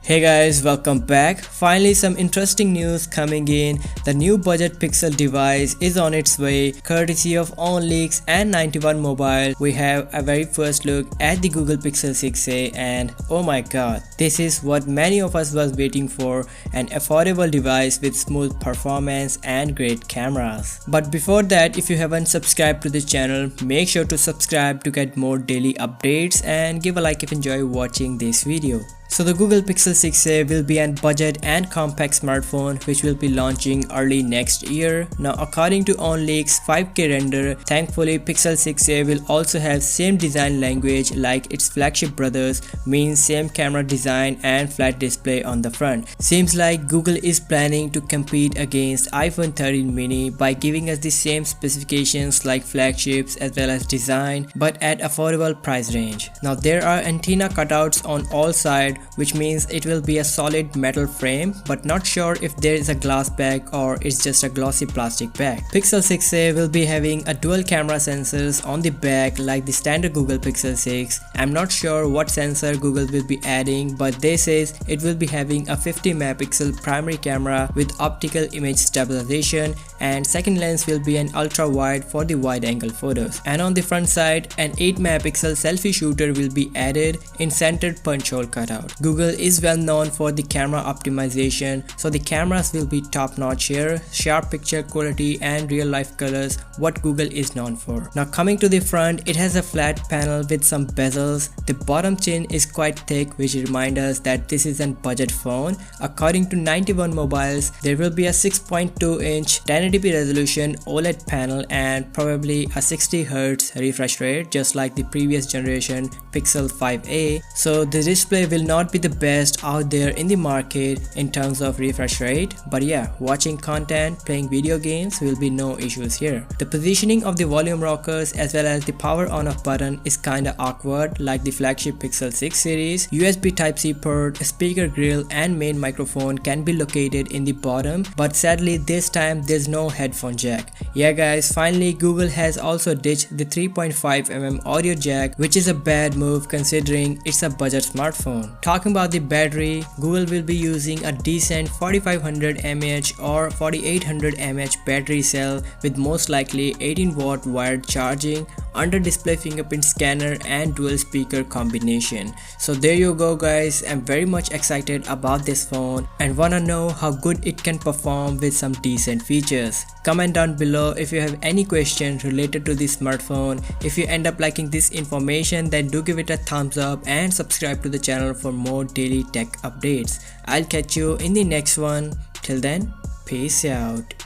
Hey guys, welcome back. Finally some interesting news coming in. The new budget Pixel device is on its way courtesy of OnLeaks and 91 Mobile. We have a very first look at the Google Pixel 6a and oh my god, this is what many of us was waiting for, an affordable device with smooth performance and great cameras. But before that, if you haven't subscribed to this channel, make sure to subscribe to get more daily updates and give a like if you enjoy watching this video. So the Google Pixel 6a will be a budget and compact smartphone which will be launching early next year. Now according to OnLeaks 5K render, thankfully Pixel 6a will also have same design language like its flagship brothers, means same camera design and flat display on the front. Seems like Google is planning to compete against iPhone 13 mini by giving us the same specifications like flagships as well as design but at affordable price range. Now there are antenna cutouts on all sides, which means it will be a solid metal frame, but not sure if there is a glass back or it's just a glossy plastic back. Pixel 6a will be having a dual camera sensors on the back like the standard Google Pixel 6. I'm not sure what sensor Google will be adding, but they says it will be having a 50 megapixel primary camera with optical image stabilization, and second lens will be an ultra wide for the wide angle photos. And on the front side, an 8 megapixel selfie shooter will be added in centered punch hole cutout. Google is well known for the camera optimization, so the cameras will be top notch here, sharp picture quality and real life colors, what Google is known for. Now coming to the front, it has a flat panel with some bezels. The bottom chin is quite thick, which reminds us that this is a budget phone. According to 91 Mobiles, there will be a 6.2 inch 1080p resolution OLED panel and probably a 60Hz refresh rate just like the previous generation Pixel 5a. So the display will not be the best out there in the market in terms of refresh rate, but yeah, watching content, playing video games will be no issues here. The positioning of the volume rockers as well as the power on off button is kinda awkward like the flagship Pixel 6 series. USB Type-C port, speaker grill and main microphone can be located in the bottom, but sadly this time there's no headphone jack. Yeah guys, finally Google has also ditched the 3.5mm audio jack, which is a bad move considering it's a budget smartphone. Talking about the battery, Google will be using a decent 4500 mAh or 4800 mAh battery cell with most likely 18-watt wired charging, under display fingerprint scanner and dual speaker combination. So there you go guys, I'm very much excited about this phone and wanna know how good it can perform with some decent features. Comment down below if you have any questions related to this smartphone. If you end up liking this information, then do give it a thumbs up and subscribe to the channel for more daily tech updates. I'll catch you in the next one. Till then, peace out.